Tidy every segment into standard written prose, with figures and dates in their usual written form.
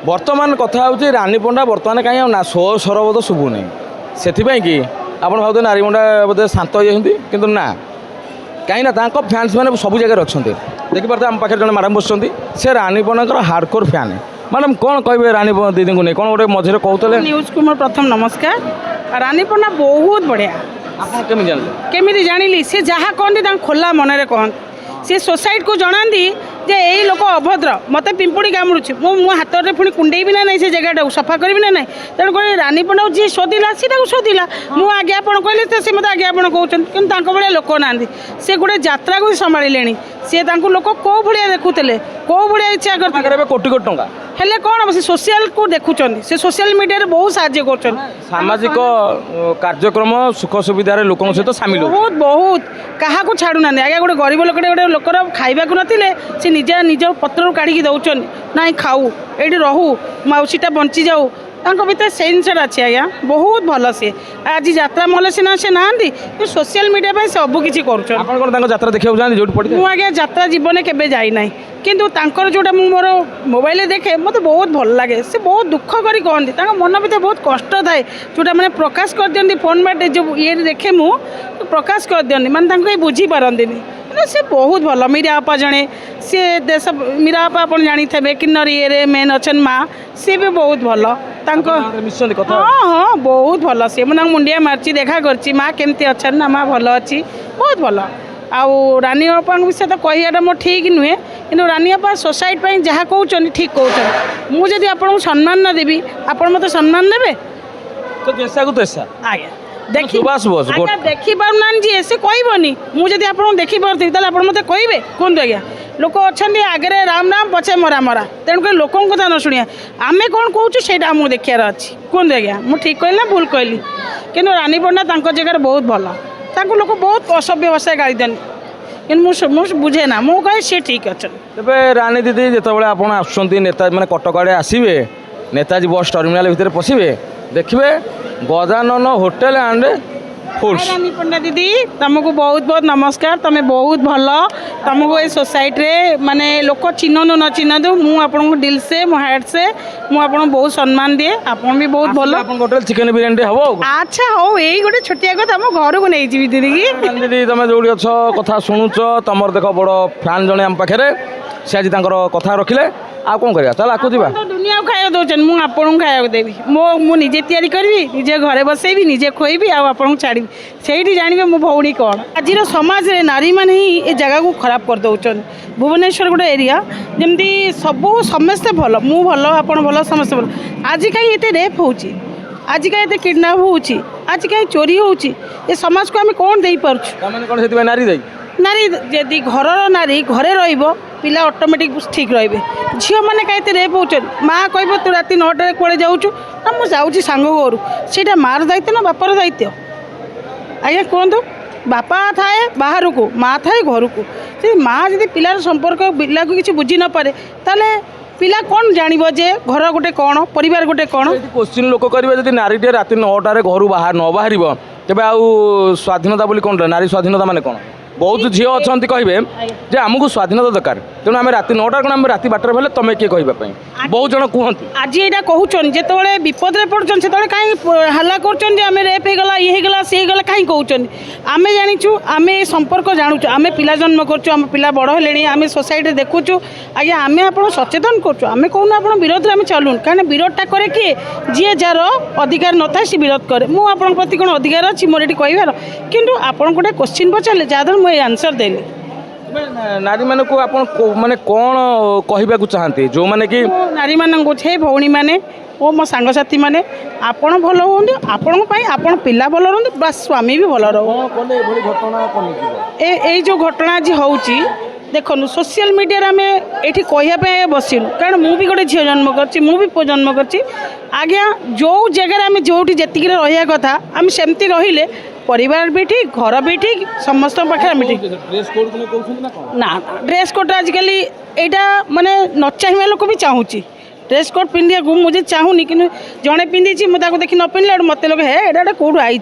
बर्तमान कथा हूँ रानी पंडा बर्तमान कहीं ना शो सरबत शुभुनि से कि आप भावते नारी पंडा बोधे शांत होती कि ना कहीं फैंस मैंने सब जगह अच्छा देखिए आम पाखे जन मैडम बस से रानी पंडा हार्डकोर फैन मैडम कौन कहे रानी दीदी को नहीं कौन गोटे मझे कहते न्यूज को मोर प्रथम नमस्कार। रानी पंडा बहुत बढ़िया आप केमी जानी सी जहाँ कहती खोला मन कहते सी सोसाइटी को जनाती जे यही लोक अभद्र मत पिंपुड़ी कामुड़ी मो हाथ में पुणी कुंडे भी ना से जगह सफा करी ना ना तेणुक रानी पंडा जी शोधिला सी शोधिला मुझे आज्ञापन कहली से मत आज्ञापन कहते भाया लोक ना सी गोटे यात्रा को संभाले सी लोक कौ भाया देखुले कौ भाया इच्छा करते कोटी कोटी टंका हेले कौन से सोशल को देखुं से सोशल मीडिया बहुत साहाय्य कर सामाजिक कार्यक्रम सुख सुविधार लोकों सहित सामिल बहुत बहुत क्या छाड़ूना आज्ञा गोटे गरीब लोक गोटे लोकर खाइबा नथिले से निजे निज पत्र काढ़ी दौरान ना खाऊ ये रहू मौसीटा बंची जाऊ भर से जिनसा अच्छे आज्ञा बहुत भल सी आज यात्रा मल सीना से ना सोशल मीडिया सबकि कर देखा आज्ञा यात्रा जीवन के जाइना किंतु जोटा मोर मोबाइल देखे मत बहुत भल लगे से बहुत दुख करी कहती मन भर बहुत कष्ट थाए जोटा मैंने प्रकाश कर दिखती फोन बाटे जो ये देखे मु प्रकाश कर दिखती मैंने बुझी पारती से बहुत भल मीरा आपा जड़े सी देश मीरा आपा आप जानी थे किन्नर ये मेन अच्छे माँ सी भी बहुत भल हाँ हाँ बहुत भल सी मुझे मुंडिया मार्ची देखा कर माँ केमती अच्छा ना माँ भल अच्छी बहुत भल आउ रानी अपा विषय तो कहवाटा मोर ठीक नुहे कि रानी अपा सोसाइटी जहाँ कहते ठीक कहते मुझे आपको सम्मान न देवी आप मत सम्मान देवे तो जैसा को तैसा आज्ञा देखी देखी पारना जी ऐसे कहबनी मुझे आपको देखी पार्थ आप मत कहे कहतु आज्ञा लोक अच्छा आगे राम राम पचे मरा मरा तेणुक लोक कथा न शुणिया आम कौन कहूँ से आमको देखार अच्छी कहतु आज्ञा मुझे ठीक कहली ना भूल कहली कि रानी पंडा जगह बहुत भल लोक बहुत असभ्य भाषा गाड़ी देनी कि बुझे ना मु कहे सी ठीक अच्छे तेरे रानी दीदी जिते आप नेता मैंने कटक आड़े आसवे नेताजी बस टर्मिनाल भितर पशिवे देखिए गजानन होटेल एंड फूड्स। रानी पंडा दीदी तुमको बहुत बहुत नमस्कार तुम बहुत भल तुमको ये सोसाइटी माने लोक चिन्हनु न चिन्हतु मुझे दिल से मो हार्ट से मुझे बहुत सम्मान दिए आप भी बहुत भल होटेल चिकेन बिरियानी हम अच्छा हो यही गोटे छोटिया कथा मो घर को नहीं जी दीदी दीदी तुम जो अच्छ कथा शुणुच तुम देख बड़ फैन जड़े आम पाखे से आज कथा रखिले आ कौन करा चल आकु जा दुनिया खाया दौरान मुझे आपको खाया देवी मो निजे तैयारी करी निजे घरे बसैबी निजे खोईबी आपको छाड़ी से जानवे मो भौणी कौन आज समाज रे नारी मैंने ही ये जगह को खराब कर दौरान भुवनेश्वर गोटे एरिया जमती सब समस्ते भल मु भल आप भल समस्ते भल आज कहीं ये रेप हो आज कहीं ये किडनाप हो आज कहीं चोरी हो समाज को आम कौन दे पार्छ नारी यदि घर नारी घरे पिला ऑटोमेटिक ठीक रे झील मैंने कहीं रेप हो माँ कह तू रात 9टार कड़े जाऊँ ना मुझे सांग घर से मार दायित्व ना बापर दायित्व आज्ञा कहतु बापा थाए बाहर को माँ थाए घर को माँ जब पिलार संपर्क पिला को किसी बुझी न पारे ताले पिला कौन जानिबो जे घर गोटे कौन परिवार गोटे कौन क्वेश्चन लोक करेंगे जब नारी रात 9टार घर बाहर न बाहर तेज आउ स्वाधीनता बोली कौन नारी स्वाधीनता माने कौन बहुत झील अच्छा कहे आमको स्वाधीनता दरकार तेणु आम रात 9टार कौन आम रात 12टार बोले तुम किए कहवाई बहुत जन कहते आज यहाँ कहते जो विपद में पड़न से कहीं हल्ला करम रेप होगा ये होगा सी होगा कहीं कहते आम जाचु आम संपर्क जानूँ आम पिला जन्म करें पिला बड़ है आम सोसाइटी देखुचु आज्ञा आम आप सचेतन करें कहूँ आप विरोध में चलुन कहीं विरोधटा करे किए जी जार अधिकार न था सी विरोध करे मुझे प्रति कौन अधिकार अच्छी मोर ये कहबार कि आप गोटे क्वेश्चन पचारे जहाँद्वारा मुझे आंसर देली नारी मान को आप माने कौन कहवाक चाहते जो माने कि नारी मान हे भौणी मैंने ओ मो सांगसाथी मैंने आपण भल हूँ आपण आपण पिला भल रुहतु बस स्वामी भी भल रही जो घटना आज हो देखो सोशल मीडिया आम ये कहवाई बसिलु कारण मुझे भी गोटे झील जन्म कर पुओ जन्म कर आज्ञा जो जगह आम जो जी रहा कथा आम सेमती रहिले परिवार भी ठीक घर भी ठीक समस्त पाखे ठीक ना ड्रेस कोड आजिकल यहाँ माने न चाहिए लोक भी चाहूँ ड्रेस कोड पिंधा को मुझे चाहूनी कि जड़े पिंधि मुझे देखी न पिंधे मत लोग हे एटा कौटू आई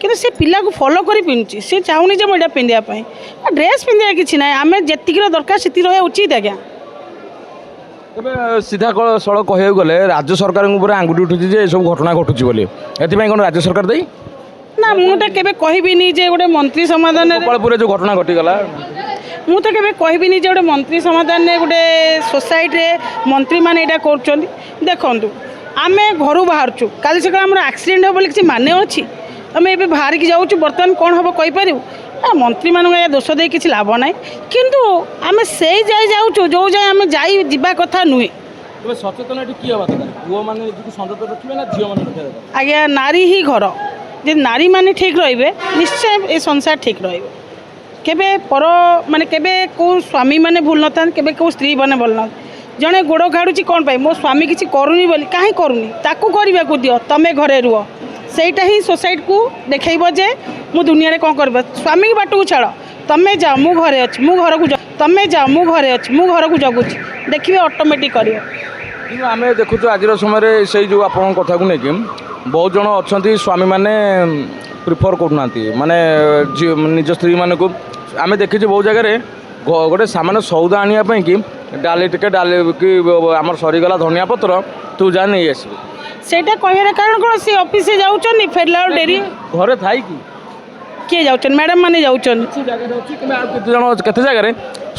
कि से पिला को फॉलो कर पिंधुची सी चाहूनी जो मुझे पिंधापी ड्रेस पिंधा कि ना आम जी दरकार से रहा उचित आज्ञा ଏବେ ସିଧା ସଳଖ କହିବାକୁ ଗଲେ ରାଜ୍ୟ ସରକାରଙ୍କ ଉପରେ ଆଙ୍ଗୁଠି ଉଠୁଛି ଯେ ଏସବୁ ଘଟଣା ଘଟୁଛି ବୋଲି, ଏଥିପାଇଁ କ'ଣ ରାଜ୍ୟ ସରକାର ଦେଇ ନା ମୁଁ ତ କେବେ କହିବିନି ଯେ ଗୋଟେ ମନ୍ତ୍ରୀ ସମାଧାନରେ ଗୋପାଳପୁରରେ ଯେଉଁ ଘଟଣା ଘଟିଗଲା ମୁଁ ତ କେବେ କହିବିନି ଯେ ଗୋଟେ ମନ୍ତ୍ରୀ ସମାଧାନରେ ଗୋଟେ ସୋସାଇଟିରେ ମନ୍ତ୍ରୀମାନେ ଏଇଟା କରୁଛନ୍ତି। ଦେଖନ୍ତୁ ଆମେ ଘରୁ ବାହାରୁଛୁ, କାଲି ସକାଳେ ଆମର ଆକ୍ସିଡେଣ୍ଟ ହେବ ବୋଲି କିଛି ମାନେ ଅଛି? ଆମେ ଏବେ ବାହାରିକି ଯାଉଛୁ, ବର୍ତ୍ତମାନ କ'ଣ ହେବ କହିପାରିବୁ? ମନ୍ତ୍ରୀମାନଙ୍କୁ ଆଜ୍ଞା ଦୋଷ ଦେଇ କିଛି ଲାଭ ନାହିଁ, କିନ୍ତୁ ଆମେ ସେଇ ଯାଇ ଯାଉଛୁ ଯେଉଁ ଯାଇ ଆମେ ଯିବା କଥା ନୁହେଁ। ତେବେ ସଚେତନ ଏଠି କିଏ ହେବା ଦରକାର? ପୁଅମାନେ ନିଜକୁ ସଂଯତ ରଖିବେ ନା ଝିଅମାନେ ରଖିବା ଦରକାର? ଆଜ୍ଞା ନାରୀ ହିଁ ଘର, ଯେ ନାରୀମାନେ ଠିକ୍ ରହିବେ ନିଶ୍ଚୟ ଏ ସଂସାର ଠିକ୍ ରହିବ। କେବେ ପର ମାନେ କେବେ କେଉଁ ସ୍ୱାମୀମାନେ ଭୁଲ ନଥାନ୍ତି, କେବେ କେଉଁ ସ୍ତ୍ରୀମାନେ ଭଲ ନଥାନ୍ତି। ଜଣେ ଗୋଡ଼ କାଢ଼ୁଛି କ'ଣ ପାଇଁ? ମୋ ସ୍ୱାମୀ କିଛି କରୁନି ବୋଲି, କାହିଁ କରୁନି ତାକୁ କରିବାକୁ ଦିଅ, ତମେ ଘରେ ରୁହ। ସେଇଟା ହିଁ ସୋସାଇଟିକୁ ଦେଖାଇବ ଯେ ମୁଁ ଦୁନିଆରେ କ'ଣ କରିବ। ସ୍ୱାମୀକି ବାଟକୁ ଛାଡ଼, ତମେ ଯାଅ ମୁଁ ଘରେ ଅଛି, ମୁଁ ଘରକୁ ତମେ ଯାଅ ମୁଁ ଘରେ ଅଛି, ମୁଁ ଘରକୁ ଜଗୁଛି, ଦେଖିବେ ଅଟୋମେଟିକ୍ କରିବ। କିନ୍ତୁ ଆମେ ଦେଖୁଛୁ ଆଜିର ସମୟରେ ସେଇ ଯେଉଁ ଆପଣଙ୍କ କଥାକୁ ନେଇକି ବହୁତ ଜଣ ଅଛନ୍ତି ସ୍ୱାମୀମାନେ ପ୍ରିଫର୍ କରୁନାହାନ୍ତି, ମାନେ ନିଜ ସ୍ତ୍ରୀମାନଙ୍କୁ ଆମେ ଦେଖିଛୁ ବହୁତ ଜାଗାରେ ଗୋଟେ ସାମାନ୍ୟ ସଉଦା ଆଣିବା ପାଇଁ କି ଡାଲି କି ଆମର ସରିଗଲା ଧନିଆ ପତ୍ର ତୁ ଯା ନେଇ ଆସିବୁ। ସେଇଟା କହିବାର କାରଣ କ'ଣ? ସେ ଅଫିସରେ ଯାଉଛନ୍ତି, ଫେରିଲା ବେଳକୁ ଡେରି। ଘରେ ଥାଇକି କିଏ ଯାଉଛନ୍ତି? ମ୍ୟାଡ଼ାମ୍ ମାନେ ଯାଉଛନ୍ତି। କିଛି ଜାଗାରେ ଅଛି କିମ୍ବା ଆଉ କେତେ ଜାଗାରେ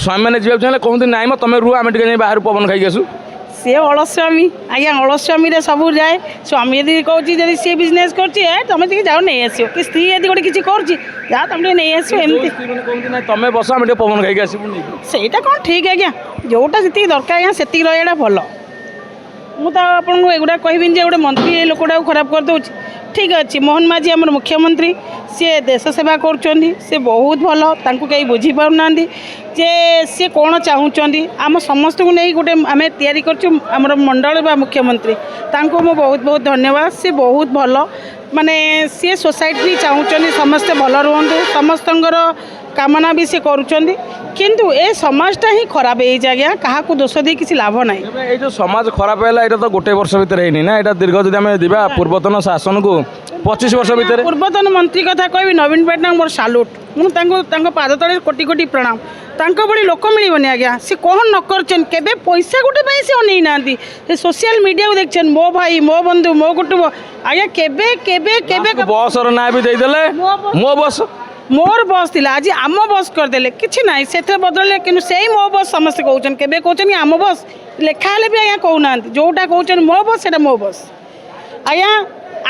ସ୍ୱାମୀମାନେ ଯିବାକୁ ଚାହିଁଲେ କହନ୍ତି ନାଇଁ ମ ତମେ ରୁହ, ଆମେ ଟିକେ ଯାଇ ବାହାରୁ ପବନ ଖାଇକି ଆସୁ। ସିଏ ଅଳସ୍ୱାମୀ ଆଜ୍ଞା, ଅଳସ୍ୱାମୀରେ ସବୁ ଯାଏ। ସ୍ୱାମୀ ଯଦି କହୁଛି ଯଦି ସିଏ ବିଜନେସ୍ କରୁଛି ତମେ ଟିକେ ଯାଅ ନେଇ ଆସିବ, କି ସ୍ତ୍ରୀ ଯଦି ଗୋଟେ କିଛି କରୁଛି ଯାଅ ତମେ ଟିକେ ନେଇ ଆସିବ, ଏମିତି କହନ୍ତି ନାଇଁ ତମେ ବସ ଆମେ ଟିକେ ପବନ ଖାଇକି ଆସିବୁ। ସେଇଟା କ'ଣ ଠିକ୍ ଆଜ୍ଞା? ଯେଉଁଟା ଯେତିକି ଦରକାର ଆଜ୍ଞା ସେତିକି ରହିବାଟା ଭଲ। ମୁଁ ତ ଆପଣଙ୍କୁ ଏଗୁଡ଼ା କହିବିନି ଯେ ଗୋଟେ ମନ୍ତ୍ରୀ ଏ ଲୋକଟାକୁ ଖରାପ କରିଦେଉଛି। ଠିକ୍ ଅଛି, ମୋହନ ମାଝୀ ଆମର ମୁଖ୍ୟମନ୍ତ୍ରୀ, ସିଏ ଦେଶ ସେବା କରୁଛନ୍ତି, ସେ ବହୁତ ଭଲ, ତାଙ୍କୁ କେହି ବୁଝିପାରୁନାହାନ୍ତି ଯେ ସିଏ କ'ଣ ଚାହୁଁଛନ୍ତି। ଆମ ସମସ୍ତଙ୍କୁ ନେଇ ଗୋଟେ ଆମେ ତିଆରି କରିଛୁ ଆମର ମଣ୍ଡଳ ବା ମୁଖ୍ୟମନ୍ତ୍ରୀ, ତାଙ୍କୁ ମୁଁ ବହୁତ ବହୁତ ଧନ୍ୟବାଦ। ସେ ବହୁତ ଭଲ, ମାନେ ସିଏ ସୋସାଇଟି ଚାହୁଁଛନ୍ତି ସମସ୍ତେ ଭଲ ରୁହନ୍ତୁ, ସମସ୍ତଙ୍କର କାମନା ବି ସେ କରୁଛନ୍ତି, କିନ୍ତୁ ଏ ସମାଜଟା ହିଁ ଖରାପ ହେଇଯାଇଛି ଆଜ୍ଞା, କାହାକୁ ଦୋଷ ଦେଇ କିଛି ଲାଭ ନାହିଁ। ଏଇ ଯେଉଁ ସମାଜ ଖରାପ ହେଲା ଏଇଟା ତ ଗୋଟେ ବର୍ଷ ଭିତରେ ହେଇନି ନା, ଏଇଟା ଦୀର୍ଘ ଯଦି ଆମେ ଯିବା ପୂର୍ବତନ ଶାସନକୁ 25 ବର୍ଷ ଭିତରେ। ପୂର୍ବତନ ମନ୍ତ୍ରୀ କଥା କହିବି, ନବୀନ ପଟ୍ଟନାୟକ ମୋର ସାଲୁଟ୍, ମୁଁ ତାଙ୍କ ପାଦ ତଳେ କୋଟି କୋଟି ପ୍ରଣାମ। ତାଙ୍କ ଭଳି ଲୋକ ମିଳିବନି ଆଜ୍ଞା। ସେ କ'ଣ ନ କରିଛନ୍ତି, କେବେ ପଇସା ଗୋଟେ ପାଇଁ ସେ ଅନେଇ ନାହାନ୍ତି। ସେ ସୋସିଆଲ ମିଡ଼ିଆକୁ ଦେଖିଛନ୍ତି ମୋ ଭାଇ ମୋ ବନ୍ଧୁ ମୋ କୁଟୁମ୍ବ, ଆଜ୍ଞା କେବେ କେବେ କେବେ ବସ୍ର ନାଁ ବି ଦେଇଦେଲେ ମୋ ବସ୍, ମୋର ବସ୍ ଥିଲା ଆଜି ଆମ ବସ୍ କରିଦେଲେ, କିଛି ନାହିଁ ସେଥିରେ ବଦଳିଲେ, କିନ୍ତୁ ସେଇ ମୋ ବସ୍ ସମସ୍ତେ କହୁଛନ୍ତି, କେବେ କହୁଛନ୍ତି ଆମ ବସ୍ ଲେଖା ହେଲେ ବି ଆଜ୍ଞା କହୁନାହାନ୍ତି, ଯେଉଁଟା କହୁଛନ୍ତି ମୋ ବସ୍ ସେଇଟା ମୋ ବସ୍। ଆଜ୍ଞା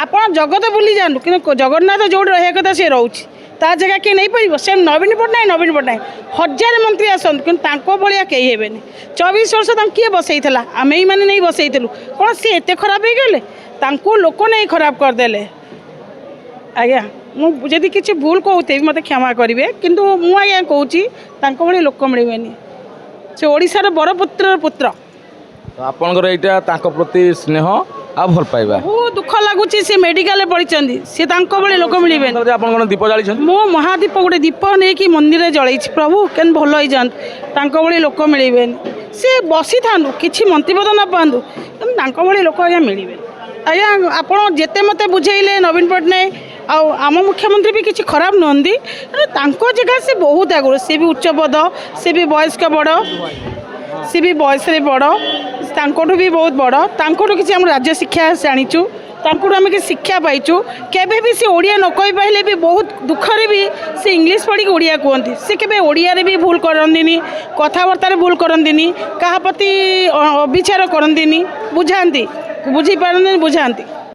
ଆପଣ ଜଗତ ବୁଲି ଯାଆନ୍ତୁ, କିନ୍ତୁ ଜଗନ୍ନାଥ ଯେଉଁଠି ରହିବା କଥା ସେ ରହୁଛି, ତା ଜାଗା କିଏ ନେଇପାରିବ? ସେ ନବୀନ ପଟ୍ଟନାୟକ ହଜାର ମନ୍ତ୍ରୀ ଆସନ୍ତୁ, କିନ୍ତୁ ତାଙ୍କ ଭଳିଆ କେହି ହେବେନି। 24 ବର୍ଷ ତାଙ୍କୁ କିଏ ବସେଇଥିଲା? ଆମେ ଏଇମାନେ ନେଇ ବସେଇଥିଲୁ, କ'ଣ ସିଏ ଏତେ ଖରାପ ହେଇଗଲେ? ତାଙ୍କୁ ଲୋକ ନେଇ ଖରାପ କରିଦେଲେ। ଆଜ୍ଞା ମୁଁ ଯଦି କିଛି ଭୁଲ କହୁଥିବି ମୋତେ କ୍ଷମା କରିବେ, କିନ୍ତୁ ମୁଁ ଆଜ୍ଞା କହୁଛି ତାଙ୍କ ଭଳି ଲୋକ ମିଳିବେନି। ସେ ଓଡ଼ିଶାର ବରପୁତ୍ରର ପୁତ୍ର। ଆପଣଙ୍କର ଏଇଟା ତାଙ୍କ ପ୍ରତି ସ୍ନେହ ଆଉ ଭଲ ପାଇବା। ବହୁତ ଦୁଃଖ ଲାଗୁଛି, ସେ ମେଡ଼ିକାଲରେ ପଡ଼ିଛନ୍ତି, ସେ ତାଙ୍କ ଭଳି ଲୋକ ମିଳିବେନି। ଆପଣ କ'ଣ ଦୀପ ଜାଳିଛନ୍ତି? ମୁଁ ମହାଦୀପ ଗୋଟେ ଦୀପ ନେଇକି ମନ୍ଦିରରେ ଜଳେଇଛି, ପ୍ରଭୁ କେମିତି ଭଲ ହେଇଯାଆନ୍ତୁ, ତାଙ୍କ ଭଳି ଲୋକ ମିଳିବେନି। ସେ ବସିଥାନ୍ତୁ, କିଛି ମନ୍ତ୍ରୀପଦ ନ ପାଆନ୍ତୁ, କିନ୍ତୁ ତାଙ୍କ ଭଳି ଲୋକ ଆଜ୍ଞା ମିଳିବେନି। ଆଜ୍ଞା ଆପଣ ଯେତେ ମୋତେ ବୁଝେଇଲେ ନବୀନ ପଟ୍ଟନାୟକ ଆଉ ଆମ ମୁଖ୍ୟମନ୍ତ୍ରୀ ବି କିଛି ଖରାପ ନୁହନ୍ତି, ତାଙ୍କ ଜାଗା ସେ ବହୁତ ଆଗରୁ, ସେ ବି ଉଚ୍ଚ ପଦ, ସେ ବି ବୟସ୍କ ବଡ଼, ସେ ବି ବୟସରେ ବଡ଼, ତାଙ୍କଠୁ ବି ବହୁତ ବଡ଼, ତାଙ୍କଠୁ କିଛି ଆମ ରାଜ୍ୟ ଶିକ୍ଷା ଜାଣିଛୁ, ତାଙ୍କଠୁ ଆମେ କିଛି ଶିକ୍ଷା ପାଇଛୁ। କେବେ ବି ସେ ଓଡ଼ିଆ ନ କହିପାରିଲେ ବି ବହୁତ ଦୁଃଖରେ ବି ସେ ଇଂଲିଶ ପଢ଼ିକି ଓଡ଼ିଆ କୁହନ୍ତି, ସେ କେବେ ଓଡ଼ିଆରେ ବି ଭୁଲ କରନ୍ତିନି, କଥାବାର୍ତ୍ତାରେ ଭୁଲ କରନ୍ତିନି, କାହା ପ୍ରତି ଅବିଚାର କରନ୍ତିନି, ବୁଝାନ୍ତି, ବୁଝିପାରନ୍ତିନି ବୁଝାନ୍ତି।